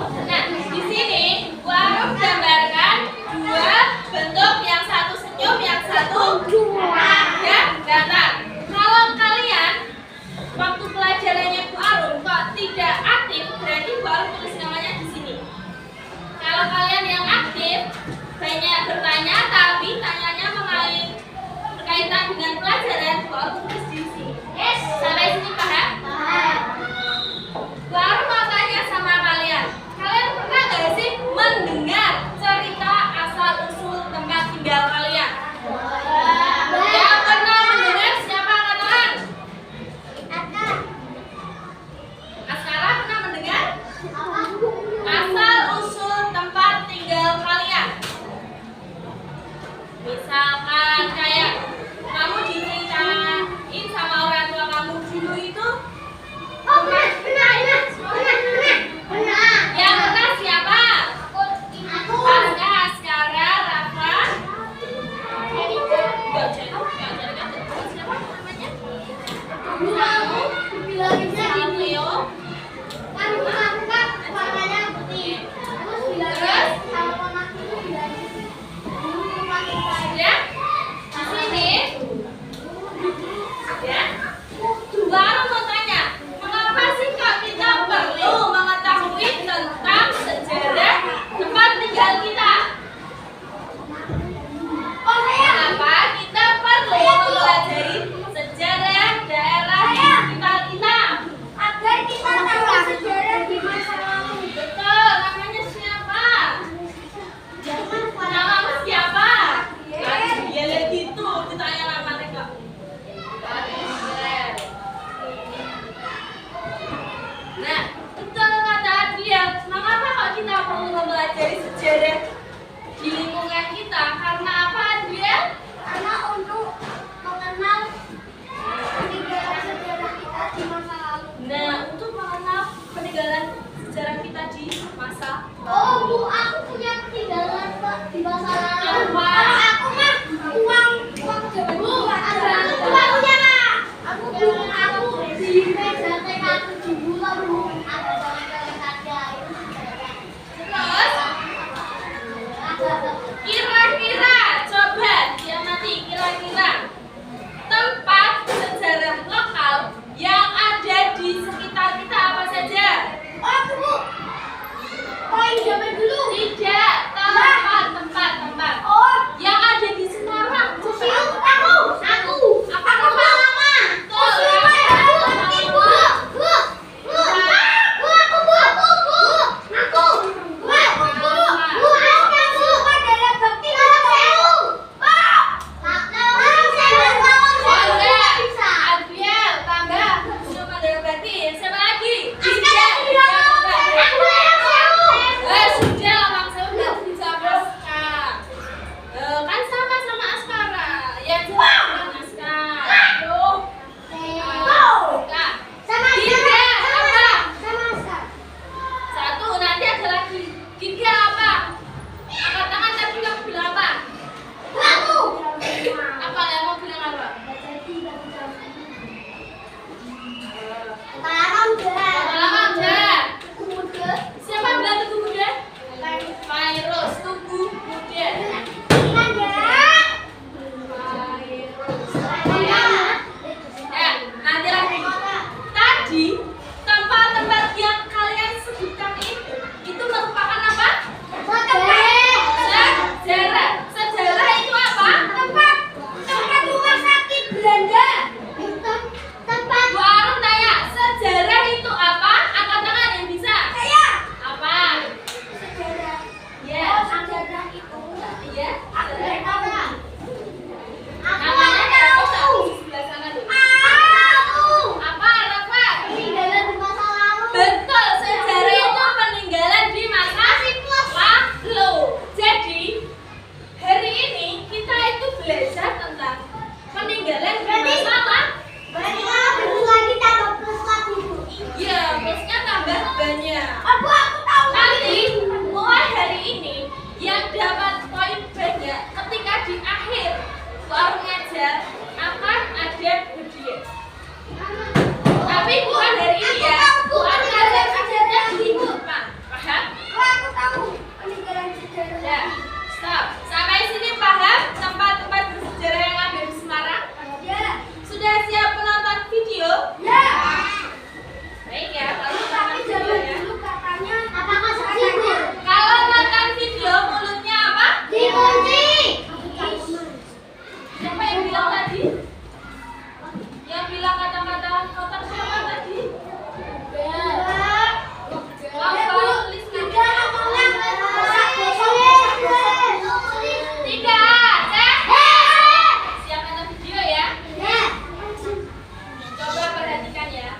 Nah, di sini Bu Arum gambarkan dua bentuk, yang satu senyum, yang satu ya datar. Kalau kalian waktu pelajarannya Bu Arum kok tidak aktif, berarti Bu Arum tulis namanya di sini. Kalau kalian yang aktif, banyak bertanya tapi tanyanya mengalami berkaitan dengan pelajaran, Bu Arum tulis di sini. Sampai sini paham? Bu Arum mau tanya sama kalian. Kalian pernah gak sih mendengar cerita asal-usul tempat tinggal kalian? Yang pernah mendengar siapa angkat tangan? Askara pernah mendengar? Asal-usul tempat tinggal kalian. Misalkan kayak kamu diceritain sama orang tua kamu dulu itu. Yang pernah siapa? Pasca, Askara, Rafa, Erika, siapa namanya? Kamu, Leo, ya, di sini, ya. Baru mau tanya, mengapa sih kok kita perlu mengetahui tentang sejarah tempat tinggal kita? Kenapa kita perlu mempelajari sejarah daerah sekitar kita? Agar kita tahu sejarah di masa lalu. Betul, namanya siapa? Namamu siapa? Ya lihat gitu, ditanya nama mereka. Nah, betul kata Adrian, mengapa kok kita perlu mempelajari sejarah di lingkungan kita? Karena apa, Adrian? Karena untuk mengenal peninggalan sejarah kita di masa lalu. Nah, untuk mengenal peninggalan sejarah kita di masa Oh Bu, aku punya peninggalan Pak di masa lalu. Apa? Aku mah uang zaman Bu, ada aku punya Pak. Aku di meja TK 7 bulan Bu, ada jalan-jalan saja itu sejarah. Terus, kira-kira, coba diamati, kira-kira jawabannya. Aku tahu. Nanti mulai hari ini yang dapat poin banyak ketika di akhir warung ngajar akan ada hadiah. Tapi bukan hari ini ya. Bukan ngajar-ngajarnya di depan. Paham? Aku tahu. Peninggalan sejarah. Ya. Stop. Sampai sini paham tempat-tempat bersejarah yang ada di Semarang? Ya. Sudah siap menonton video? Ya. Baik ya. Lalu Tapi nonton jangan videonya. dulu katanya. Apakah seperti Kalau nonton video mulutnya apa? dikunci? Siapa yang bilang tadi? Yang bilang kata-kata kotor siapa tadi? Kalau tulis tidak, siap nonton video ya. Coba perhatikan ya.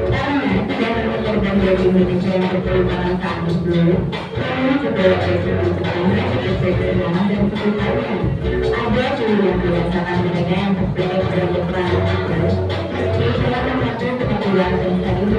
Karena tidak ada korban dari Indonesia yang berterima kasih ini juga basic utamanya seperti kenalan dan kesulitan. Ada juga yang dirasakan mereka yang terpilih sebagai peran meski dalam satu kebetulan dan